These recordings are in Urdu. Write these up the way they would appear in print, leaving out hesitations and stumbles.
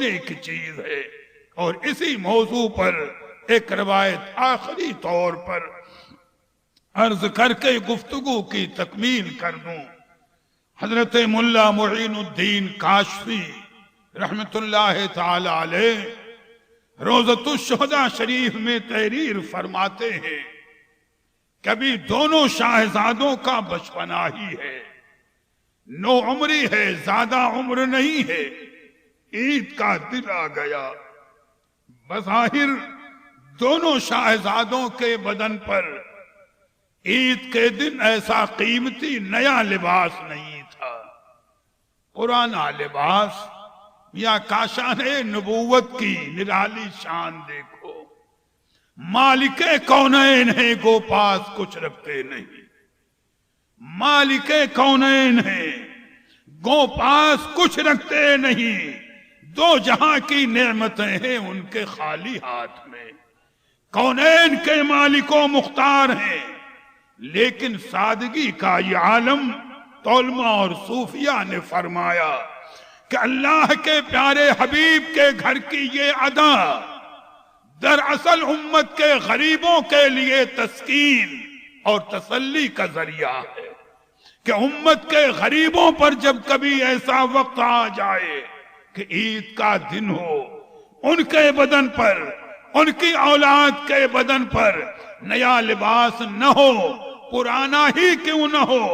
ایک چیز ہے۔ اور اسی موضوع پر ایک روایت آخری طور پر عرض کر کے گفتگو کی تکمیل کر دوں۔ حضرت ملا معین الدین کاشفی رحمت اللہ تعالی علیہ روضۃ الشہداء شریف میں تحریر فرماتے ہیں، کبھی دونوں شاہزادوں کا بچپنا ہی ہے، نو عمری ہے، زیادہ عمر نہیں ہے، عید کا دن آ گیا۔ بظاہر دونوں شاہزادوں کے بدن پر عید کے دن ایسا قیمتی نیا لباس نہیں تھا، پرانا لباس۔ یا کاشان نبوت کی نرالی شان دیکھو، مالک کونین ہیں گو پاس کچھ رکھتے نہیں، مالک کونین ہیں گو پاس کچھ رکھتے نہیں، دو جہاں کی نعمتیں ہیں ان کے خالی ہاتھ میں، کونین کے مالک و مختار ہیں، لیکن سادگی کا یہ عالم طلمہ اور صوفیہ نے فرمایا کہ اللہ کے پیارے حبیب کے گھر کی یہ ادا دراصل امت کے غریبوں کے لیے تسکین اور تسلی کا ذریعہ ہے، کہ امت کے غریبوں پر جب کبھی ایسا وقت آ جائے کہ عید کا دن ہو، ان کے بدن پر، ان کی اولاد کے بدن پر نیا لباس نہ ہو، پرانا ہی کیوں نہ ہو،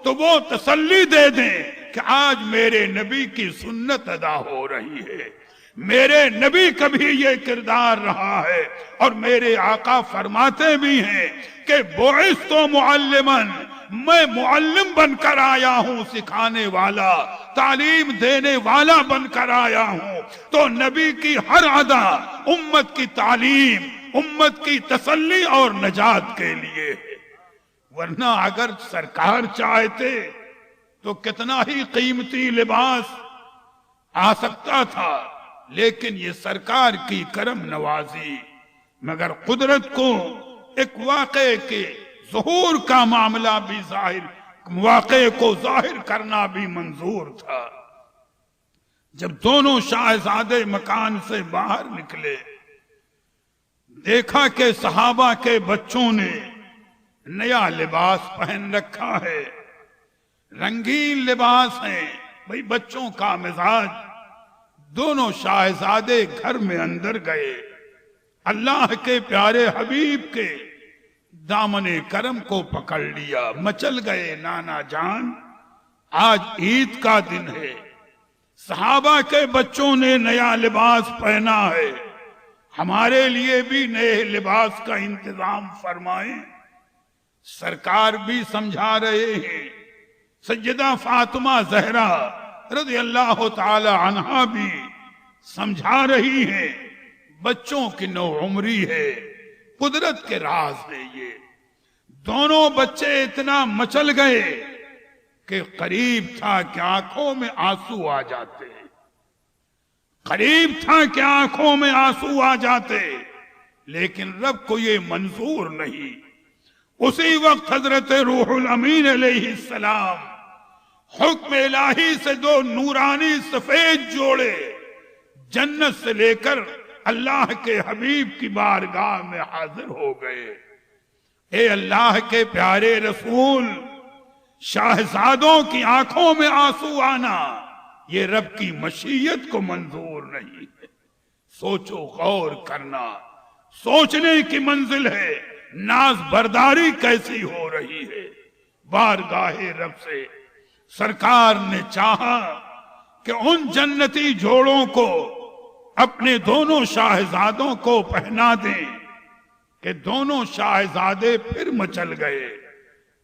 تو وہ تسلی دے دیں کہ آج میرے نبی کی سنت ادا ہو رہی ہے، میرے نبی کا بھی یہ کردار رہا ہے، اور میرے آقا فرماتے بھی ہیں کہ بعثت معلما، میں معلم بن کر آیا ہوں، سکھانے والا، تعلیم دینے والا بن کر آیا ہوں۔ تو نبی کی ہر ادا امت کی تعلیم، امت کی تسلی اور نجات کے لیے ہے، ورنہ اگر سرکار چاہتے تو کتنا ہی قیمتی لباس آ سکتا تھا، لیکن یہ سرکار کی کرم نوازی، مگر قدرت کو ایک واقعے کے ظہور کا معاملہ بھی واقعے کو ظاہر کرنا بھی منظور تھا۔ جب دونوں شاہزادے مکان سے باہر نکلے، دیکھا کہ صحابہ کے بچوں نے نیا لباس پہن رکھا ہے، رنگین لباس ہیں، بھئی بچوں کا مزاج۔ دونوں شاہزادے گھر میں اندر گئے، اللہ کے پیارے حبیب کے دامن کرم کو پکڑ لیا، مچل گئے، نانا جان آج عید کا دن ہے، صحابہ کے بچوں نے نیا لباس پہنا ہے، ہمارے لیے بھی نئے لباس کا انتظام فرمائیں۔ سرکار بھی سمجھا رہے ہیں، سیدہ فاطمہ زہرا رضی اللہ تعالی عنہا بھی سمجھا رہی ہیں، بچوں کی نو عمری ہے، قدرت کے راز ہے یہ۔ دونوں بچے اتنا مچل گئے کہ قریب تھا کہ آنکھوں میں آنسو آ جاتے، قریب تھا کہ آنکھوں میں آنسو آ جاتے، لیکن رب کو یہ منظور نہیں۔ اسی وقت حضرت روح الامین علیہ السلام حکم الہی سے دو نورانی سفید جوڑے جنت سے لے کر اللہ کے حبیب کی بارگاہ میں حاضر ہو گئے۔ اے اللہ کے پیارے رسول، شاہزادوں کی آنکھوں میں آنسو آنا یہ رب کی مشیت کو منظور نہیں ہے۔ سوچو، غور کرنا، سوچنے کی منزل ہے، ناز برداری کیسی ہو رہی ہے۔ بارگاہ رب سے سرکار نے چاہا کہ ان جنتی جوڑوں کو اپنے دونوں شاہزادوں کو پہنا دیں، کہ دونوں شاہزادے پھر مچل گئے۔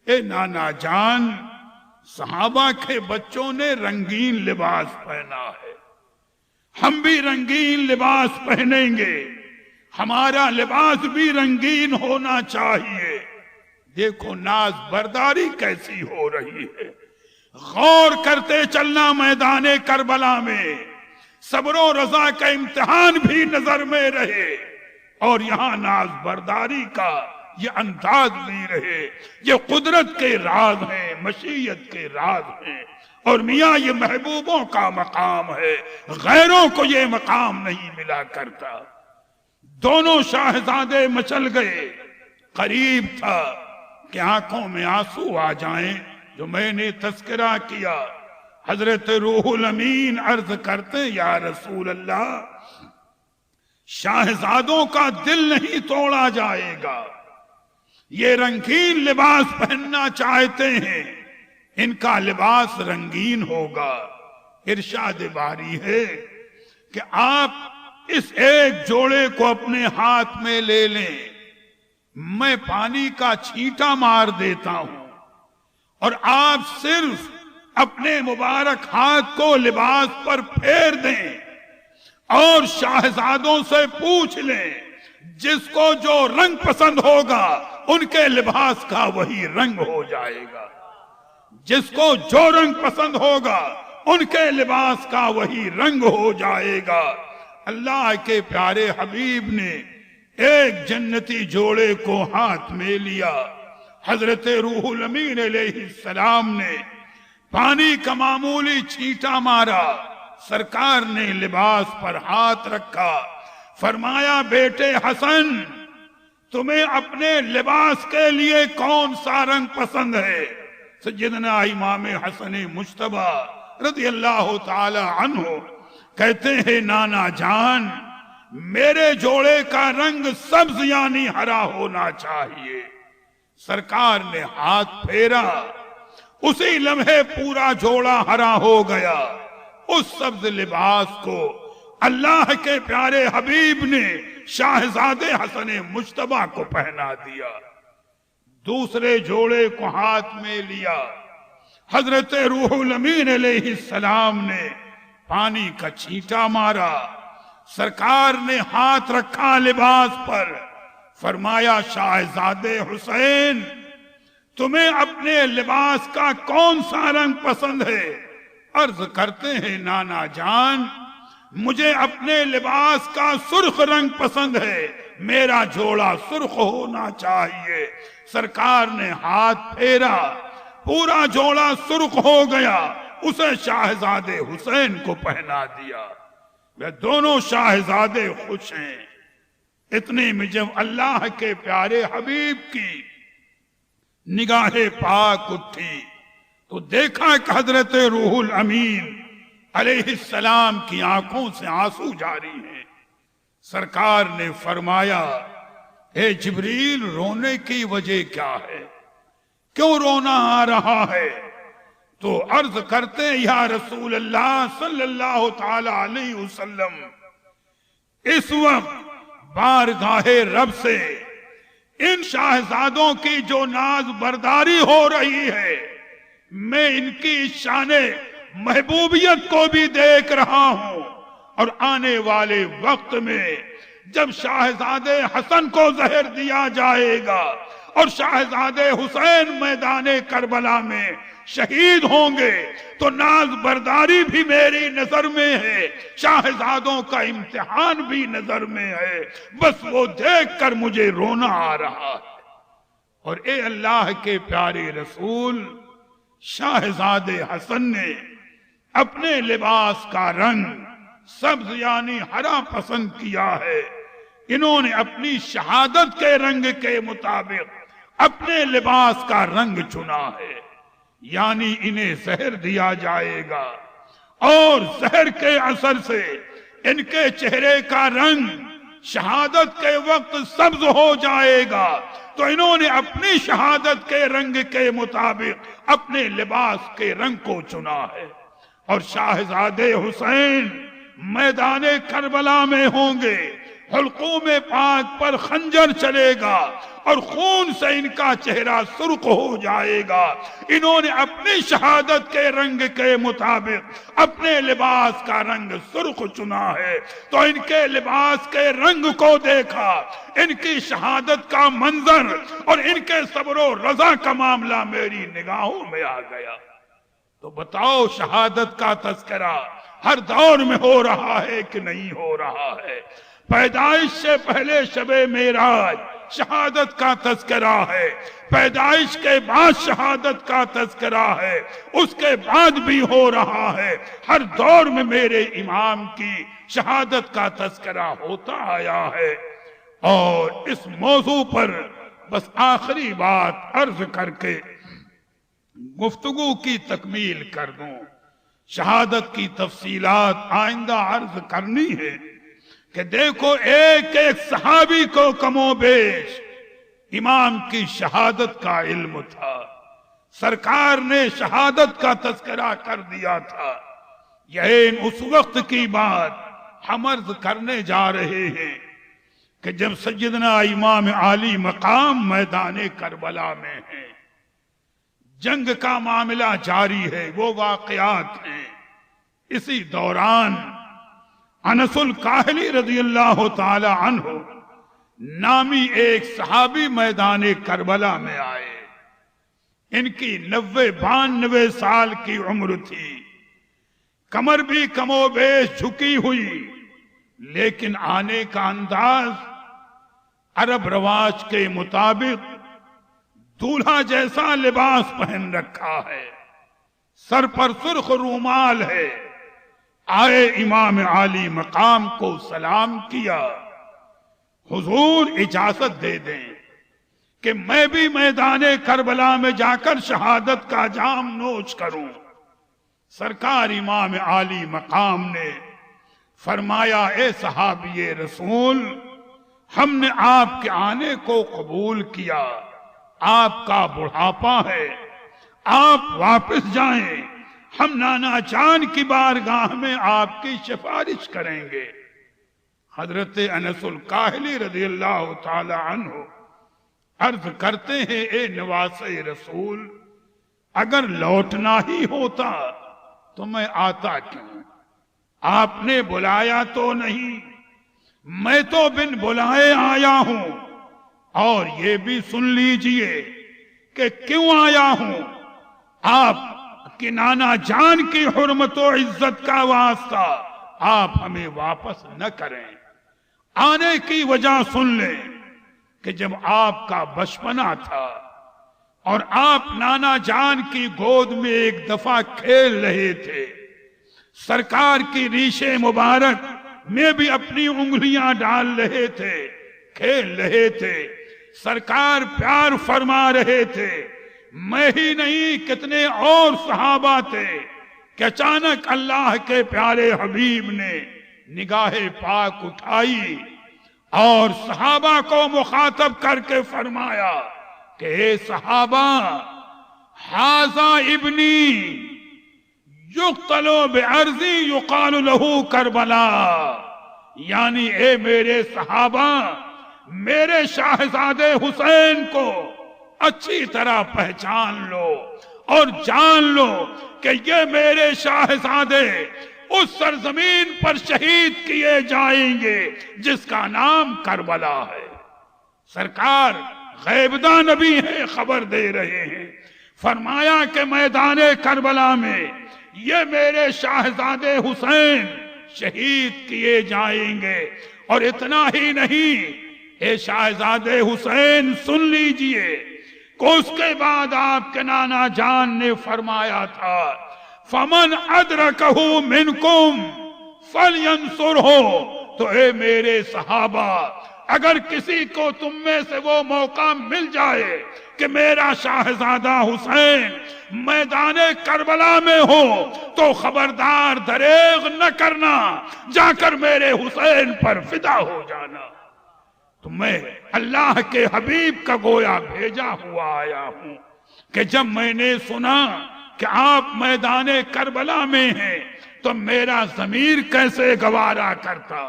اے نانا جان، صحابہ کے بچوں نے رنگین لباس پہنا ہے، ہم بھی رنگین لباس پہنیں گے، ہمارا لباس بھی رنگین ہونا چاہیے۔ دیکھو ناز برداری کیسی ہو رہی ہے، غور کرتے چلنا میدان کربلا میں، صبر و رضا کا امتحان بھی نظر میں رہے، اور یہاں ناز برداری کا یہ انداز بھی رہے۔ یہ قدرت کے راز ہیں، مشیت کے راز ہیں، اور میاں یہ محبوبوں کا مقام ہے، غیروں کو یہ مقام نہیں ملا کرتا۔ دونوں شاہزادے مچل گئے، قریب تھا کہ آنکھوں میں آنسو آ جائیں، جو میں نے تذکرہ کیا۔ حضرت روح الامین عرض کرتے یا رسول اللہ، شاہزادوں کا دل نہیں توڑا جائے گا، یہ رنگین لباس پہننا چاہتے ہیں، ان کا لباس رنگین ہوگا۔ ارشاد باری ہے کہ آپ اس ایک جوڑے کو اپنے ہاتھ میں لے لیں، میں پانی کا چھینٹا مار دیتا ہوں اور آپ صرف اپنے مبارک ہاتھ کو لباس پر پھیر دیں اور شاہزادوں سے پوچھ لیں، جس کو جو رنگ پسند ہوگا ان کے لباس کا وہی رنگ ہو جائے گا، جس کو جو رنگ پسند ہوگا ان کے لباس کا وہی رنگ ہو جائے گا۔ اللہ کے پیارے حبیب نے ایک جنتی جوڑے کو ہاتھ میں لیا، حضرت روح الامین علیہ السلام نے پانی کا معمولی چھینٹا مارا، سرکار نے لباس پر ہاتھ رکھا، فرمایا بیٹے حسن تمہیں اپنے لباس کے لیے کون سا رنگ پسند ہے؟ سیدنا امام حسن مجتبی رضی اللہ تعالی عنہ کہتے ہیں نانا جان میرے جوڑے کا رنگ سبز یعنی ہرا ہونا چاہیے۔ سرکار نے ہاتھ پھیرا، اسی لمحے پورا جوڑا ہرا ہو گیا۔ اس سبز لباس کو اللہ کے پیارے حبیب نے شاہزادے حسن مجتبی کو پہنا دیا۔ دوسرے جوڑے کو ہاتھ میں لیا، حضرت روح الامین علیہ السلام نے پانی کا چھینٹا مارا، سرکار نے ہاتھ رکھا لباس پر، فرمایا شاہزادے حسین تمہیں اپنے لباس کا کون سا رنگ پسند ہے؟ عرض کرتے ہیں نانا جان مجھے اپنے لباس کا سرخ رنگ پسند ہے، میرا جوڑا سرخ ہونا چاہیے۔ سرکار نے ہاتھ پھیرا، پورا جوڑا سرخ ہو گیا، اسے شاہزادے حسین کو پہنا دیا۔ وہ دونوں شاہزادے خوش ہیں۔ اتنے میں جب اللہ کے پیارے حبیب کی نگاہ پاک اٹھی تو دیکھا کہ حضرت روح الامین علیہ السلام کی آنکھوں سے آنسو جاری ہیں۔ سرکار نے فرمایا اے جبریل رونے کی وجہ کیا ہے؟ کیوں رونا آ رہا ہے؟ تو عرض کرتے یا رسول اللہ صلی اللہ تعالی علیہ وسلم اس وقت بارگاہ رب سے ان شاہزادوں کی جو ناز برداری ہو رہی ہے میں ان کی شان محبوبیت کو بھی دیکھ رہا ہوں، اور آنے والے وقت میں جب شاہزادے حسن کو زہر دیا جائے گا اور شاہزادے حسین میدان کربلا میں شہید ہوں گے تو ناز برداری بھی میری نظر میں ہے، شاہزادوں کا امتحان بھی نظر میں ہے، بس وہ دیکھ کر مجھے رونا آ رہا ہے۔ اور اے اللہ کے پیارے رسول شاہزادے حسن نے اپنے لباس کا رنگ سبز یعنی ہرا پسند کیا ہے، انہوں نے اپنی شہادت کے رنگ کے مطابق اپنے لباس کا رنگ چنا ہے، یعنی انہیں زہر دیا جائے گا اور زہر کے اثر سے ان کے چہرے کا رنگ شہادت کے وقت سبز ہو جائے گا، تو انہوں نے اپنی شہادت کے رنگ کے مطابق اپنے لباس کے رنگ کو چنا ہے۔ اور شاہزادے حسین میدان کربلا میں ہوں گے، حلقوم پاک پر خنجر چلے گا اور خون سے ان کا چہرہ سرخ ہو جائے گا، انہوں نے اپنی شہادت کے رنگ کے مطابق اپنے لباس کا رنگ سرخ چنا ہے، تو ان کے لباس کے رنگ کو دیکھا، ان کی شہادت کا منظر اور ان کے صبر و رضا کا معاملہ میری نگاہوں میں آ گیا۔ تو بتاؤ شہادت کا تذکرہ ہر دور میں ہو رہا ہے کہ نہیں ہو رہا ہے؟ پیدائش سے پہلے شب معراج شہادت کا تذکرہ ہے، پیدائش کے بعد شہادت کا تذکرہ ہے، اس کے بعد بھی ہو رہا ہے، ہر دور میں میرے امام کی شہادت کا تذکرہ ہوتا آیا ہے۔ اور اس موضوع پر بس آخری بات عرض کر کے گفتگو کی تکمیل کر دوں۔ شہادت کی تفصیلات آئندہ عرض کرنی ہے کہ دیکھو ایک ایک صحابی کو کم و بیش امام کی شہادت کا علم تھا، سرکار نے شہادت کا تذکرہ کر دیا تھا۔ یہ اس وقت کی بات ہم عرض کرنے جا رہے ہیں کہ جب سیدنا امام عالی مقام میدان کربلا میں ہیں، جنگ کا معاملہ جاری ہے، وہ واقعات ہیں۔ اسی دوران انس الکاہلی رضی اللہ تعالی عنہ نامی ایک صحابی میدان کربلا میں آئے۔ ان کی 92 سال کی عمر تھی، کمر بھی کم و بیش جھکی ہوئی، لیکن آنے کا انداز عرب رواج کے مطابق دولہا جیسا لباس پہن رکھا ہے، سر پر سرخ رومال ہے۔ آئے امام عالی مقام کو سلام کیا، حضور اجازت دے دیں کہ میں بھی میدان کربلا میں جا کر شہادت کا جام نوش کروں۔ سرکار امام عالی مقام نے فرمایا، اے صحابی رسول، ہم نے آپ کے آنے کو قبول کیا، آپ کا بڑھاپا ہے، آپ واپس جائیں، ہم نانا جان کی بارگاہ میں آپ کی سفارش کریں گے۔ حضرت انس الکاہلی رضی اللہ تعالی عنہ عرض کرتے ہیں، اے نواسے رسول، اگر لوٹنا ہی ہوتا تو میں آتا کیوں؟ آپ نے بلایا تو نہیں، میں تو بن بلائے آیا ہوں۔ اور یہ بھی سن لیجئے کہ کیوں آیا ہوں، آپ کہ نانا جان کی حرمت و عزت کا واسطہ آپ ہمیں واپس نہ کریں۔ آنے کی وجہ سن لیں کہ جب آپ کا بچپنا تھا اور آپ نانا جان کی گود میں ایک دفعہ کھیل رہے تھے، سرکار کی ریش مبارک میں بھی اپنی انگلیاں ڈال رہے تھے، کھیل رہے تھے، سرکار پیار فرما رہے تھے، میں ہی نہیں کتنے اور صحابہ تھے کہ اچانک اللہ کے پیارے حبیب نے نگاہ پاک اٹھائی اور صحابہ کو مخاطب کر کے فرمایا کہ اے صحابہ، ھذا ابنی یقتل بارضی یقال لہ کربلا، یعنی اے میرے صحابہ، میرے شاہزادے حسین کو اچھی طرح پہچان لو اور جان لو کہ یہ میرے شاہزادے اس سرزمین پر شہید کیے جائیں گے جس کا نام کربلا ہے۔ سرکار غیبدہ نبی ہیں، خبر دے رہے ہیں، فرمایا کہ میدان کربلا میں یہ میرے شاہزادے حسین شہید کیے جائیں گے۔ اور اتنا ہی نہیں، اے شاہزادے حسین سن لیجئے کہ اس کے بعد آپ کے نانا جان نے فرمایا تھا، فَمَنْ أَدْرَكَهُ مِنْكُمْ فَلْيَنْصُرْهُ، تو اے میرے صحابہ، اگر کسی کو تم میں سے وہ موقع مل جائے کہ میرا شاہزادہ حسین میدان کربلا میں ہو تو خبردار دریغ نہ کرنا، جا کر میرے حسین پر فدا ہو جانا۔ تو میں اللہ کے حبیب کا گویا بھیجا ہوا آیا ہوں کہ جب میں نے سنا کہ آپ میدان کربلا میں ہیں تو میرا ضمیر کیسے گوارا کرتا،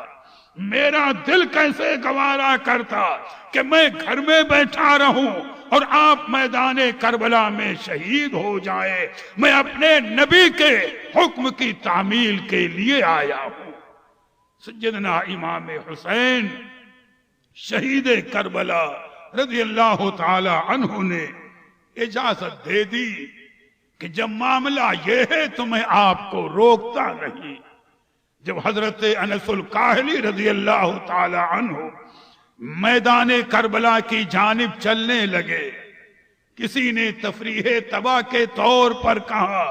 میرا دل کیسے گوارا کرتا کہ میں گھر میں بیٹھا رہوں اور آپ میدان کربلا میں شہید ہو جائیں۔ میں اپنے نبی کے حکم کی تعمیل کے لیے آیا ہوں۔ سیدنا امام حسین شہید کربلا رضی اللہ تعالی عنہ نے اجازت دے دی کہ جب معاملہ یہ ہے تو میں آپ کو روکتا نہیں۔ جب حضرت انس الکاہلی رضی اللہ تعالی عنہ میدان کربلا کی جانب چلنے لگے۔ کسی نے تفریح تباہ کے طور پر کہا،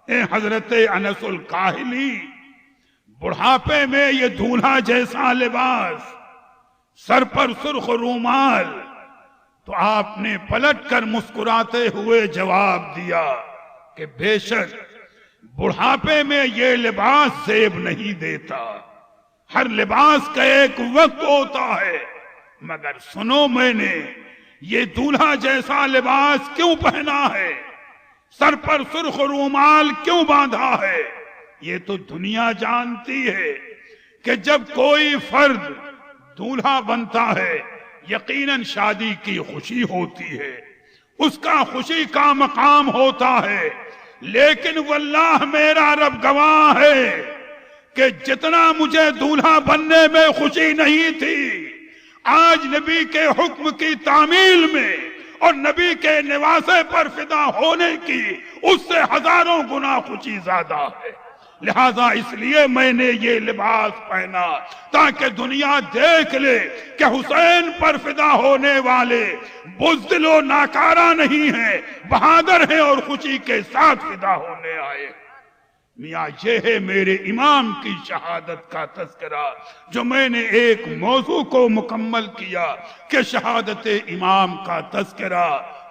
اے حضرت انس الکاہلی، بڑھاپے میں یہ دولہا جیسا لباس، سر پر سرخ رومال۔ تو آپ نے پلٹ کر مسکراتے ہوئے جواب دیا کہ بے شک بڑھاپے میں یہ لباس زیب نہیں دیتا، ہر لباس کا ایک وقت ہوتا ہے، مگر سنو میں نے یہ دولہا جیسا لباس کیوں پہنا ہے، سر پر سرخ رومال کیوں باندھا ہے؟ یہ تو دنیا جانتی ہے کہ جب کوئی فرد دولہا بنتا ہے یقیناً شادی کی خوشی ہوتی ہے، اس کا خوشی کا مقام ہوتا ہے، لیکن واللہ میرا رب گواہ ہے کہ جتنا مجھے دولہا بننے میں خوشی نہیں تھی، آج نبی کے حکم کی تعمیل میں اور نبی کے نواسے پر فدا ہونے کی اس سے ہزاروں گنا خوشی زیادہ ہے۔ لہذا اس لیے میں نے یہ لباس پہنا تاکہ دنیا دیکھ لے کہ حسین پر فدا ہونے والے بزدل و ناکارہ نہیں ہیں، بہادر ہیں اور خوشی کے ساتھ فدا ہونے آئے۔ میاں یہ ہے میرے امام کی شہادت کا تذکرہ، جو میں نے ایک موضوع کو مکمل کیا کہ شہادت امام کا تذکرہ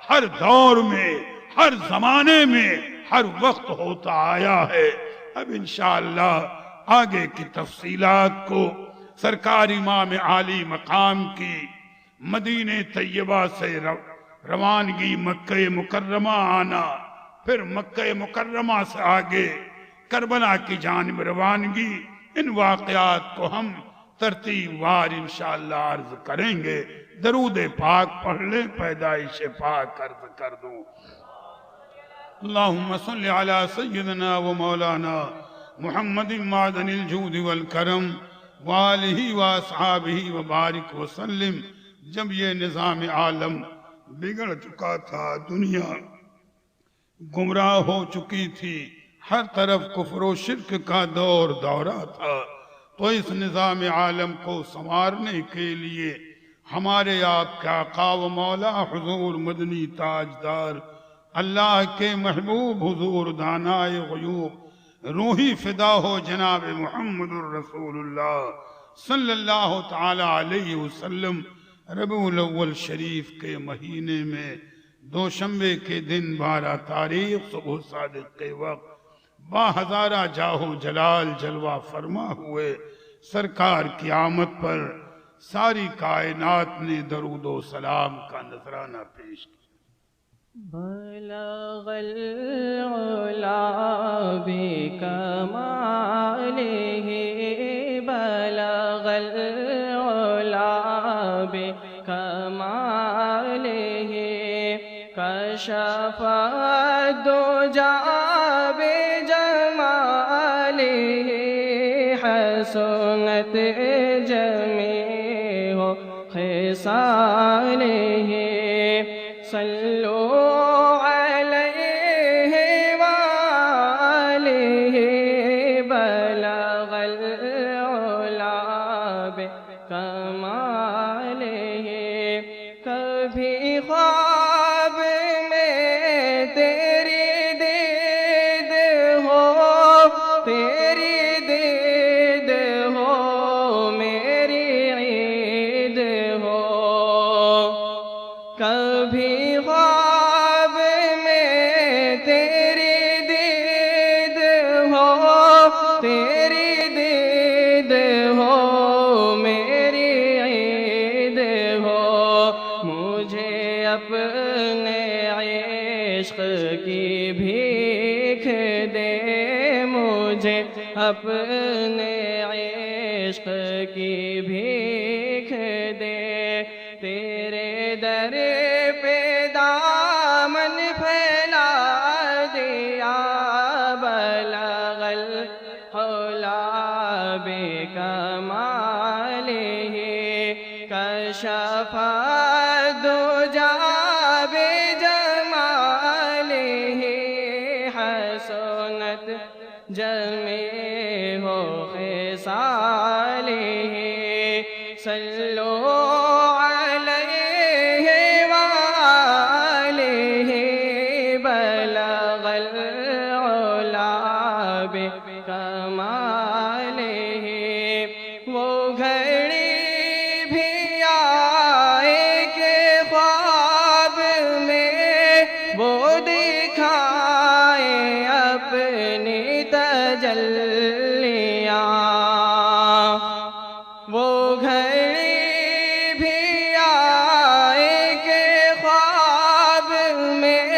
ہر دور میں، ہر زمانے میں، ہر وقت ہوتا آیا ہے۔ اب انشاءاللہ آگے کی تفصیلات کو سرکار امام عالی مقام کی مدینہ طیبہ سے روانگی مکہ مکرمہ آنا، پھر مکہ مکرمہ سے آگے کربلا کی جانب روانگی، ان واقعات کو ہم ترتیب وار انشاءاللہ عرض کریں گے۔ درود پاک پڑھ لیں، پیدائش پاک عرض کر دوں۔ اللہم صلی علی سیدنا و مولانا محمد معدن الجود والکرم وآلہ و اصحابہ و بارک وسلم۔ جب یہ نظام عالم بگڑ چکا تھا، دنیا گمراہ ہو چکی تھی، ہر طرف کفر و شرک کا دورہ تھا، تو اس نظام عالم کو سنوارنے کے لیے ہمارے آپ کا آقا و مولا حضور مدنی تاجدار، اللہ کے محبوب حضور دانائے غیوب، روحی فدا ہو جناب محمد الرسول اللہ صلی اللہ تعالی علیہ وسلم، ربیع الاول شریف کے مہینے میں دوشنبے کے دن 12 تاریخ صبح صادق کے وقت با ہزارہ جاہو جلال جلوہ فرما ہوئے سرکار کی آمد پر ساری کائنات نے درود و سلام کا نذرانہ پیش کیا۔ بلغ العلا بکمالہ، بلغ العلا بکمالہ، کشف الدجی بجمالہ، حسنت جمیع خصالہ، صلو علیہ وآلہ، بلغ العلا بکمالہ۔ کبھی خواب میں تیری دید ہو، تیری دید ہو، میری عید ہو، کبھی خواب میں تیری دید ہو، تیری دید ہو، میری عید ہو، مجھے اپنے عشق کی بھیک دے، مجھے اپنے عشق کی بھیک دے، تیرے در پہ دامن پھیلا دیا، بلغ العلا بکمالہ، کشف الدجی بجمالہ، حسنت جمیع خصالہ، صلو گھڑی بھی آئے کہ خواب میں وہ دکھائے اپنی تجلیاں، وہ گھڑی بھی آئے کہ خواب میں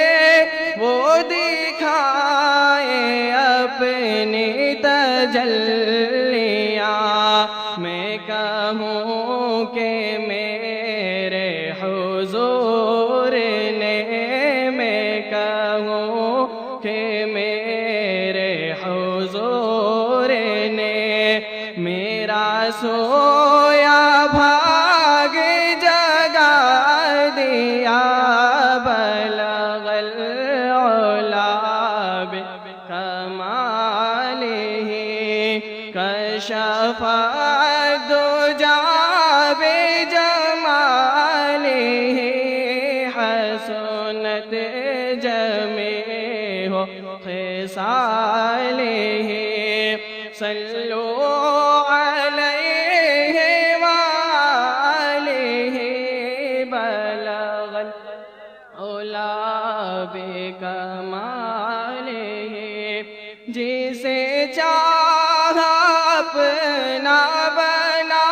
وہ دکھائے اپنی تجلیاں، میں کہوں کہ میرے حضور نے، میں کہوں کہ میرے حضور نے میرا سویا بھاگ جگا دیا، بلغ العلا بکمالہ، کشف الدجی بجمالہ، حسنت جمیع خصالہ، صلو علیہ وآلہ، بلغ العلا بکمالہ، جسے چاہا اپنا بنا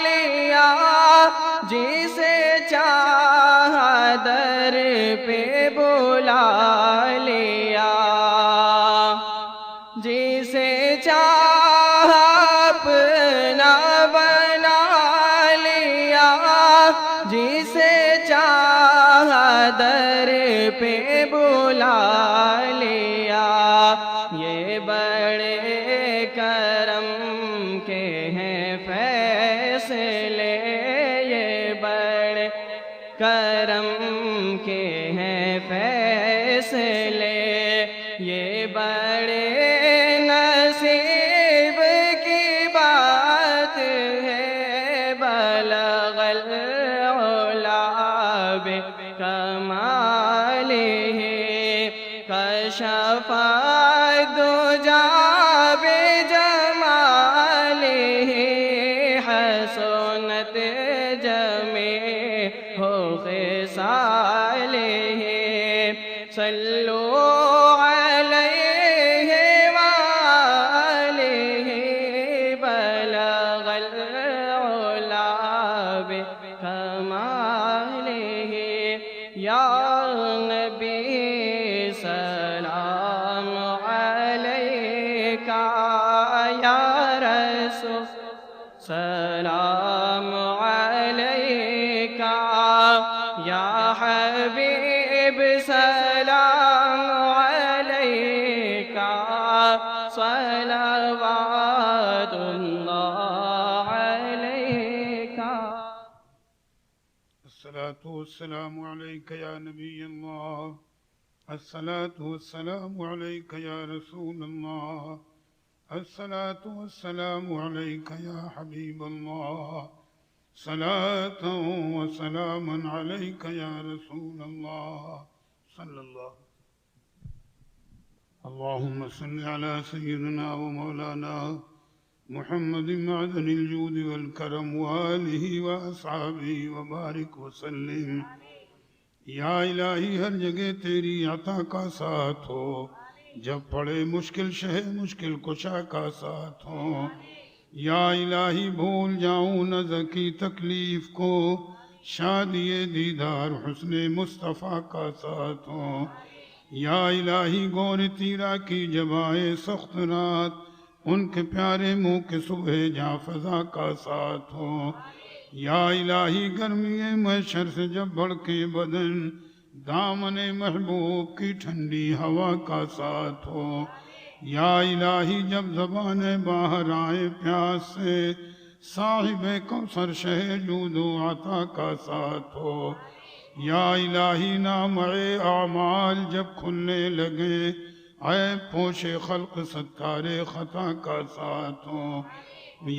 لیا، جسے چاہا در پہ بلا لیا، جسے چاہا اپنا بنا لیا، جسے چاہا در پہ بلا لیا، یہ بڑے کرم کے ہیں فیصلے، یہ بڑے کرم کے ہیں فیصلے، یہ بڑے نصیب کی بات ہے، بلغ العلا بکمالہ، کشف الدجی بجمالہ، حسنت جمیع خصالہ، صلو علیہ وآلہ، بلغ العلا بکمالہ، یا نبی سلام علیکہ، یا رسول سلام علیکہ، یا حبیب سلام علیکہ، صلوات اللہ علیکہ۔ الصلاة والسلام عليك يا نبي الله، الصلاة والسلام عليك يا رسول الله، الصلاة والسلام عليك يا حبيب الله، صلاة وسلاما عليك يا رسول الله صلى الله. اللهم صل على سيدنا ومولانا محمد معدن الجود والكرم وآلہ وأصحابہ وبارک وسلم. یا الہی ہر جگہ تیری عطا کا ساتھ ہو، جب پڑے مشکل شہ مشکل کشا کا ساتھ ہو. یا الہی بھول جاؤں نہ ذکی تکلیف کو، شادی دیدار حسن مصطفیٰ کا ساتھ ہو. یا الہی گور تیرا کی جبائے سخت رات، ان کے پیارے منہ کے صبح جہاں فضا کا ساتھ ہو. یا الہی گرمی محشر سے جب بھڑکے بدن، دامن محبوب کی ٹھنڈی ہوا کا ساتھ ہو. یا الہی جب زبان باہر آئے پیاس سے، صاحب کوثر شہ جود و عطا کا ساتھ ہو. یا الہی نام اعمال جب کھلنے لگے، عیب پوش خلق ستار خطا کا ساتھ ہو.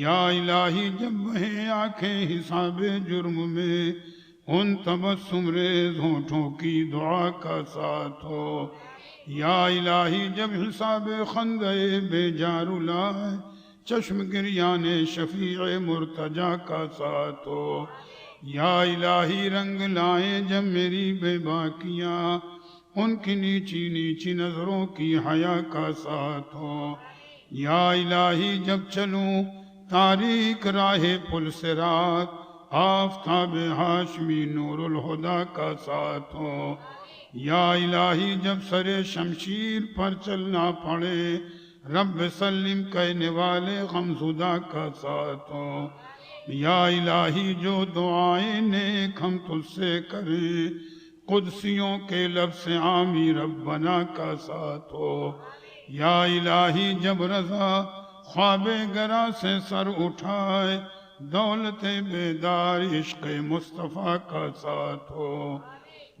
یا الہی جب بہیں آنکھیں حساب جرم میں، ان تبسم ریز ہونٹوں کی دعا کا ساتھ ہو. یا الہی جب حساب خندے بے جار لائے، چشم گریان شفیع مرتجا کا ساتھ ہو، یا الہی رنگ لائیں جب میری بے باکیاں، ان کی نیچی نیچی نظروں کی حیا کا ساتھ ہو، یا الہی جب چلوں تاریک راہ پل صراط، آفتاب ہاشمی نور الہدا کا ساتھ ہو، یا الہی جب سر شمشیر پر چلنا پڑے، رب سلم کہنے والے غمزدہ کا ساتھ ہو، یا الہی جو دعائیں نیک ہم تجھ سے کریں، قدسیوں کے لفظ عامی ربنا کا ساتھ ہو، یا الہی جب رضا خواب گرا سے سر اٹھائے، دولت بیدار عشق مصطفیٰ کا ساتھ ہو،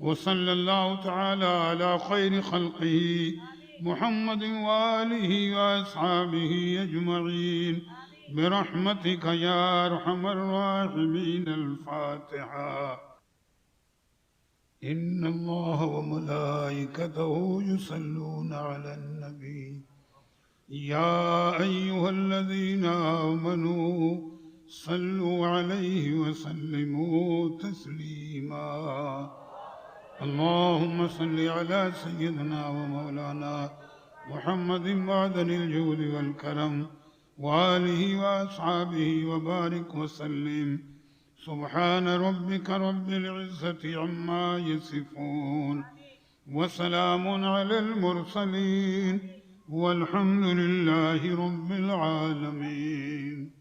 وصلی اللہ تعالی علی خیر خلقہ محمد وآلہ واصحابہ اجمعین برحمتک یا ارحم الراحمین۔ الفاتحہ۔ ان اللہ وملائکتہ یصلون علی النبی یا ایہا الذین آمنوا صلوا علیہ وسلموا تسلیما۔ اللهم صل على سيدنا ومولانا محمد معدن الجود والكرم وآله وأصحابه وبارك وسلم، سبحان ربك رب العزة عما يصفون وسلام على المرسلين والحمد لله رب العالمين۔